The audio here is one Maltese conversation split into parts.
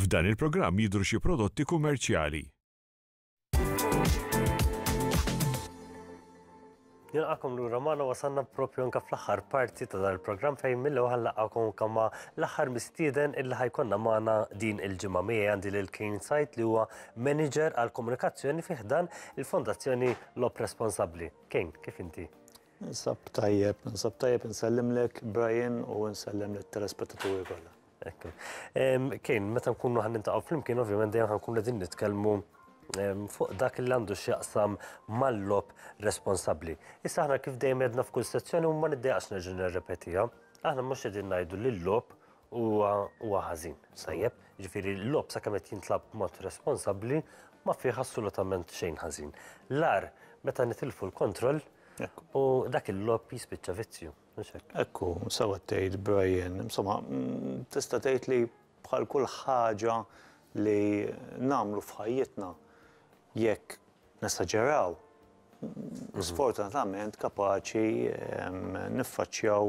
F'dan il-programm jidhru xi prodotti kummerċjali. Nilqakom lura magħna wasalna proprju anke fl-aħħar parti ta' dan il-programm fejn millu ħallaqakom kama l-aħħar mistieden illi ħajkonna magħna din il-ġimgħa miegħi għandi lil Kane Sajt li huwa manager għal komunikazzjoni fih dan il-Fondazzjoni Lob Responsabbli. Kane, kif inti? Nsab tajjeb, nsellimlek Brian u nsellem lit-telespettaturi kollha. Ekku. Kane, meta nkunu ħannintaqgħu flimkien ovvjament dejjem ħankunu qegħdin nitkellmu fuq dak li għandu x'jaqsam mal-lob responsabbli. Issa aħna kif dejjem għedna f'kull sezzjoni u ma niddejqax nerġa' nirrepetiha, aħna mhux qegħdin ngħidu li l-lob huwa ħażin. Sajjeb, jiġifieri l-lob sakemm qed jintlab b'mod responsabbli ma fih assolutament xejn ħażin. L-ar meta nitilfu l-kontroll u dak il-lob jispiċċa vizzju. Ekku, sewa tgħid Brian, insomma, tista' tgħid li bħal kull ħaġa li nagħmlu f'ħajjitna jekk nesaġeraw, sfortunatament kapaċi niffaċċjaw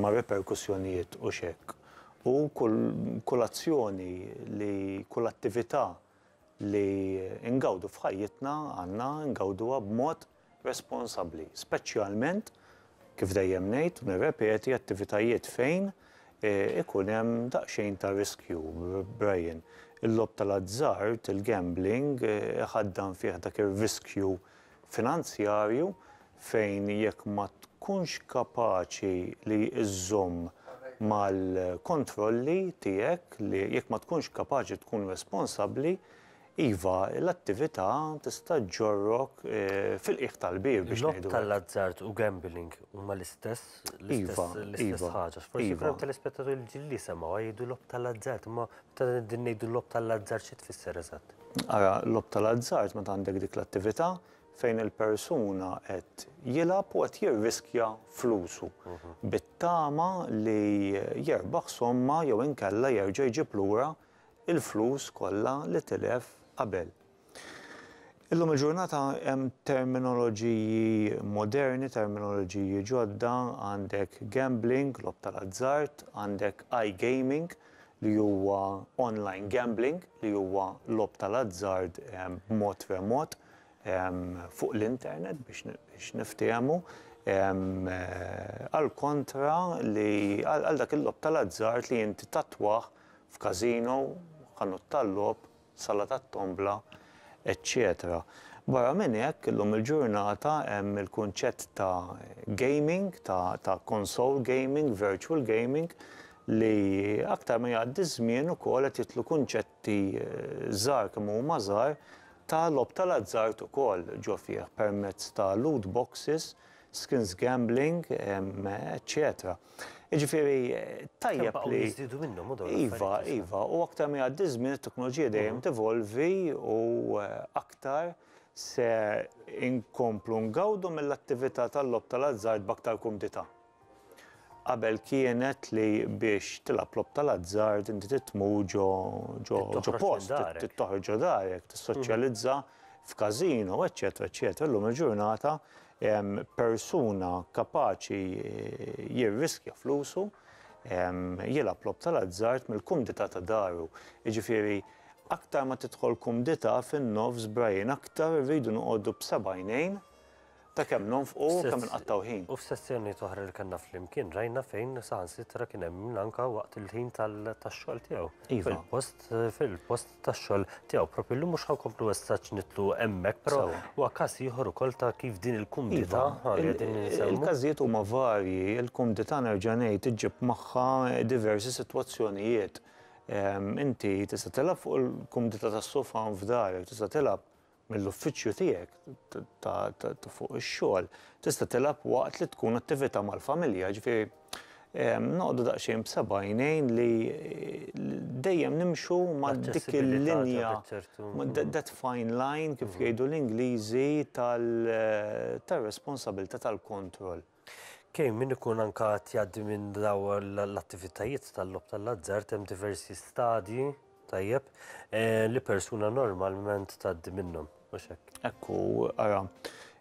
ma' reperkussjonijiet u xekk. U kull azzjoni kull attività li ngawdu f'ħajjitna għandna ngawduha b'mod responsabbli, speċjalment kif dejjem ngħid u nirrepeti attivitajiet fejn ikun hemm daqsxejn ta' riskju, Brian. Il-lob tal-azzard, il-gambling, ħaddan fih dak ir-riskju finanzjarju fejn jekk ma tkunx kapaċi li iżżomm mal-kontrolli tiegħek, li jekk ma tkunx kapaċi tkun responsabbli, iva, l-attività tista' ġorrok fil-qiegħ tal-bir biex ngħidu. Lob tal-azzard u gambling huma l-istess ħaġa. Forsi kemm telespettaturi ġilli semgħu jgħidu lob tal-azzard, imma meta din ngħidu lob tal-azzard xi tfisser eżatt? Ara, lob tal-azzard meta għandek dik l-attività fejn il-persuna qed jilgħab u qed jirriskja flusu bit-tama li jerbaħ somma jew inkella jerġa' jġib lura il-flus kollha li tilef qabel. Illum il-ġurnata hemm terminoloġiji moderni, terminoloġiji ġodda, għandek gambling, lob tal-azzard, għandek iGaming li huwa online gambling li huwa lob tal-azzard b'mod remot fuq l-internet biex niftehmu. Għal kontra li għal dak il-lob tal-azzard li inti tatwaħ f'kasino, ħanut tal-lob, sala tat-tombla, eccetera. Barra minn hekk illum il-ġurnata hemm il-kunċett ta' gaming, ta' console gaming, virtual gaming li aktar ma jgħaddi żmien ukoll qed jitlu kunċetti żgħar kemm huma żgħar ta' lob tal-azzard ukoll ġo fih permezz ta' loot boxes, skins gambling, eccetera. Jiġifieri tajjeb li Iva, u aktar ma jgħaddi żmien it-teknoloġija dejjem tevolvi u aktar se inkomplu ngawdu mill-attività tal-lob tal-azzard b'aktar kumdità. Qabel kienet li biex tilgħab lob tal-azzard inti titmur ġo post, toħroġ ġo darek, tissoċjalizza f'kasino, eċetera, eċetera. Llum il-ġurnata persuna kapaċi jirriskja flusu, jilgħab lob tal-azzard mill-kumdità ta' daru. Jiġifieri aktar ma tidħol kumdità fin-nofs Brian, aktar irridu noqogħdu b'sebgħinejn ta' kemm nonfqu kemm inqattaw ħin. U f'sessjoni oħra li kellna flimkien rajna fejn saħansitra kien hemm anke waqt il-ħin tax-xogħol tiegħu. Fil-post tax-xogħol tiegħu proprju li mhux ħankomplu essaġġ nitlu hemmhekk, però huwa każ ieħor ukoll ta' kif din il-kumdità il-każijiet huma varji, il-kumdità nerġa' ngħid iġġib magħha diversi sitwazzjonijiet. Inti tista' tilgħab fuq il-kumdità tas-sofa f'darek, tista' tilgħab mill-uffiċċju tiegħek ta' fuq ix-xogħol, tista' tilgħab waqt li tkun attività mal-familja, ġifieri noqogħdu daqsxejn b'sebgħinejn li dejjem nimxu ma' dik il-linja, that fine line kif jgħidu l-Ingliżi tar-responsabbiltà tal-kontroll. Kejn min ikun anke jgħaddi minn daw l-attivitajiet tal-lob tal-azzard hemm diversi stadji tajjeb li persuna normalment tgħaddi minnhom, mhux hekk. Ekku, ara,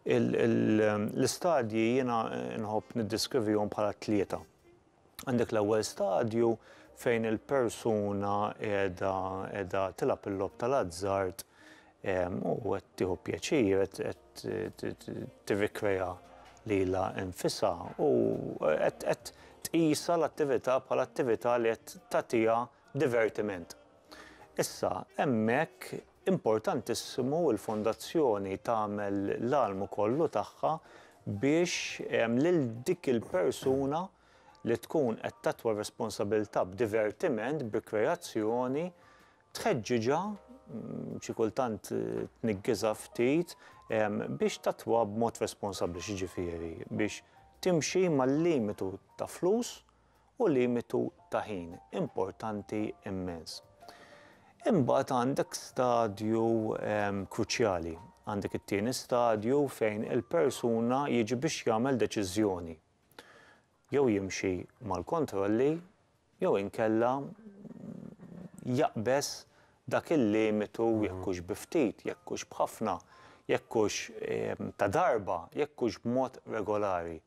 l-istadji jiena nħobb niddiskrivihom bħala tlieta. Għandek l-ewwel stadju fejn il-persuna qiegħda tilab il-logħob tal-azzard u qed tieħu pjaċir, qed tirrikrea lilha infisha u qed tqisha l-attività bħala attività li qed tagħtiha divertiment. Issa, hemmhekk importantissimu l-fondazzjoni tagħmel l-almu kollu tagħha biex lil dik il-persuna li tkun qed tatwa responsabilità b'divertiment, b'rikreazzjoni, tħeġġiġha xi kultant tniggiżha ftit biex tatwa b'mod responsabbli xiġifieri, biex timxi mal-limitu ta' flus u limitu ta' ħin. Importanti immens. Imbagħad għandek stadju kruċjali, għandek it-tieni stadju fejn il-persuna jiġi biex jagħmel deċiżjoni. Jew jimxi mal-kontrolli, jew inkella jaqbes dak il-limitu jekkux biftit, jekkux b'ħafna, jekkux ta' darba, jekkux b'mod regolari.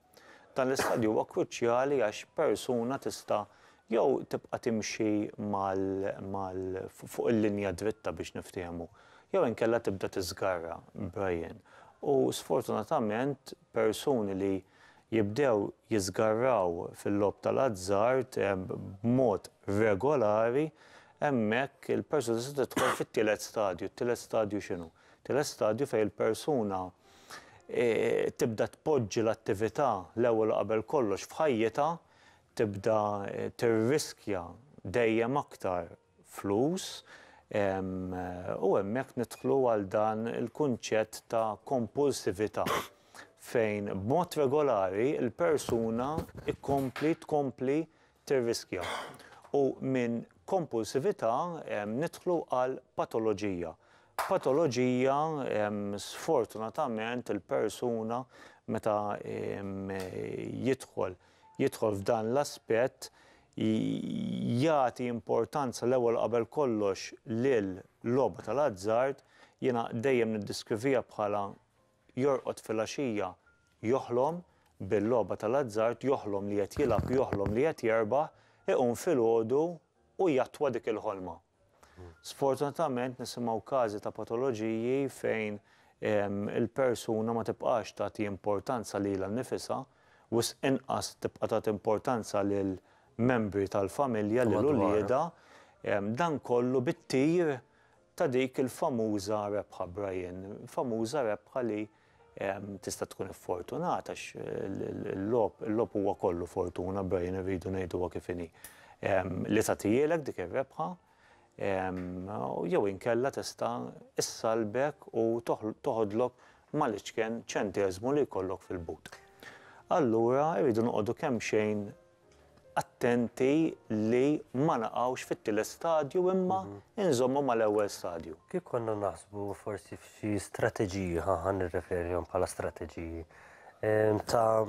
Dan l-istadju huwa kruċjali għax persuna tista' jew tibqa' timxi fuq il-linja dritta biex niftehmu, jew inkella tibda tiżgarra, Brian. U sfortunatament persuni li jibdew jiżgarraw fil-logħob tal-azzard b'mod regolari, hemmhekk il-persuna tista' tidħol fit-tielet stadju. It-tielet stadju x'inhu? Tielet stadju fejn il-persuna tibda tpoġġi l-attività l-ewwel qabel kollox f'ħajjitha, tibda tirriskja dejjem aktar flus u hemmhekk nidħlu għal dan il-kunċett ta' kompulsività fejn b'mod regolari il-persuna tkompli tirriskja. U minn kompulsività nidħlu għal patoloġija. Patoloġija sfortunatament il-persuna meta jidħol f'dan l-aspett jagħti importanza l-ewwel qabel kollox lil-logħba tal-azzard, jiena dejjem niddiskrivija bħala jorqod filgħaxija joħlom bil-logħba tal-azzard, joħlom li qed jilgħab, joħlom li qed jerbaħ, iqum filgħodu u jattwa dik il-ħolma. Sfortunatament nisimgħu każi ta' patoloġiji fejn il-persuna ma tibqax tagħti importanza lilha nnifisha u inqas tibqa' tagħti importanza lil membri tal-familja lil ulieda, dan kollu bit-tir ta' dik il-famuża rebħa Brian, famuża rebħa li tista' tkun iffortunata għax il-logħob huwa kollu fortuna Brian irridu ngħiduha kif inhi. Li tagħtihilek dik ir-rebħa jew inkella tista' issalbek u toħodlok mal-iċken ċenteżmu li jkollok fil-but. Allura rridu noqogħdu kemm xejn attenti li ma naqgħux fit-tielet stadju imma inżommu mal-ewwel stadju. Kif konna naħsbu forsi f'xi strateġiji, ħan nirreferihom bħala strateġiji, ta'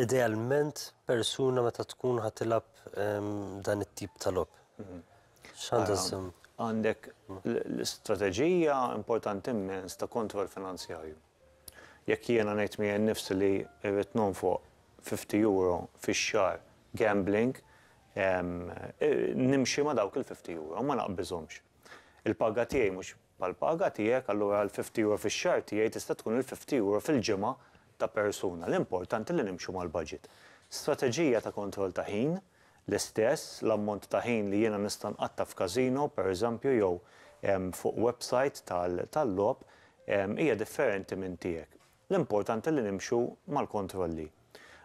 idealment persuna meta tkun ħadd tilab dan it-tip ta' logħob. Għandek l-istrateġija importanti immens ta' kontroll finanzjarju. Jekk jiena ngħid miegħi nnifsi li rrid nonfoq €50 fix-xahar gambling, nimxi ma' dawk il-€50 ma naqbiżhomx. Il-paga tiegħi mhux bħall-paga tiegħek, allura l-€50 fix-xahar tiegħi tista' tkun il-€50 fil-ġimgħa ta' persuna. L-importanti li nimxu mal-budget. Strateġija ta' kontroll ta' ħin, l-istess, l-ammont ta' ħin li jiena nista' nqatta' f'każino, pereżempju, jew fuq website tal-logħob hija differenti minn tiegħek. L-importanti li nimxu mal-kontrolli.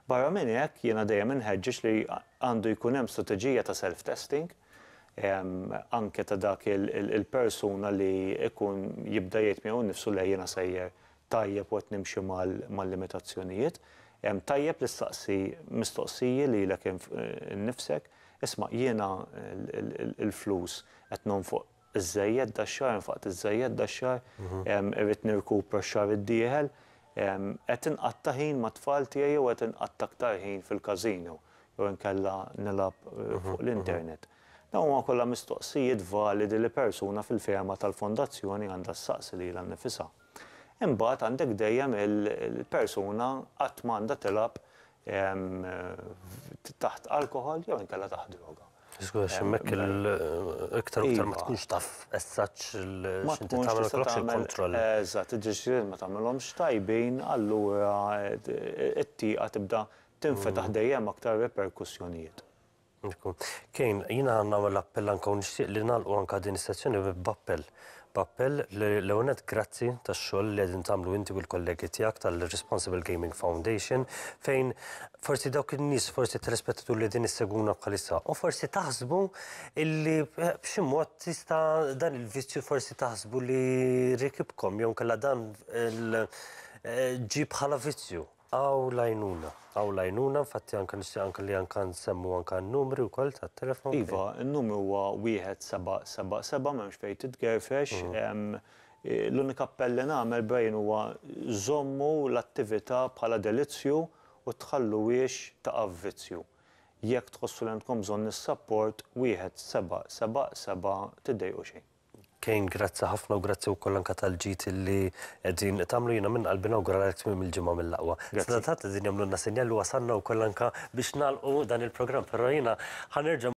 Barra minn hekk jiena dejjem inħeġġeġ li għandu jkun hemm strateġija ta' self-testing, anke ta' dak il-persuna li jkun jibda jgħid miegħu nnifsu li jiena sejjer tajjeb u qed nimxi mal-limitazzjonijiet. Tajjeb li staqsi mistoqsija lilek innifsek, isma' jiena l-flus qed nonfoq iż-żejjed dax-xahar, infaqt iż-żejjed dax-xahar, irrid nirkupra x-xahar id-dieħel, qed inqatta' ħin mat-tfal tiegħi u qed inqatta' aktar ħin fil-każino jew inkella nilgħab fuq l-internet. Dawn huma kollha mistoqsijiet validi li persuna fil-firma tal-fondazzjoni għandha ssaqsi lilha nnifisha. Imbagħad għandek dejjem il-persuna qatt m'għandha tilab taħt alkohol jew inkella taħt droga. Xemmek iktar u iktar ma tkunx taf essaċ Ma x'inti tkunx tagħmel tista' ikollokx tagħmel il-kontroll. eżatt, ġifieri ma tagħmelhomx tajbin, allura it-tieqa tibda tinfetaħ dejjem aktar reperkussjonijiet. Kejn, jiena nagħmel appell anke u nixtieq li nagħlqu anke din is-sezzjoni b'appell. B'appell l-ewwel grazzi tax-xogħol li qegħdin tagħmlu inti u l-kollegi tiegħek tal-Responsible Gaming Foundation fejn forsi dawk in-nies forsi tirrispettatu li din isseguna bħalissa u forsi taħsbu illi b'xi mod tista' dan il-vizzju forsi taħsbu li rikibkom jew kellha dan ġib bħala vizzju. Aw lajnuna, infatti anke nixtieq anke li anke nsemmu anke n-numri wkoll tat-telefon. Iva, n-numru huwa 1777 m'hemmx fejn titgerfex. L-unika appell li nagħmel bejn huwa żommu l-attività bħala delizzju u tħalluwiex ta' vizzju. Jekk tħossu li għandkom bżonn is-support 1777 tiddejqu xejn. Kejn, grazzi ħafna u grazzi wkoll anke tal-ġid li qegħdin tagħmlu jiena minn qalbi nawguralek tmiem il-ġimgħa mill-aqwa. Sadat qegħdin jagħmlulna sinjal li wasalna wkoll anke biex nagħlqu dan il-programm, però jiena ħanerġa'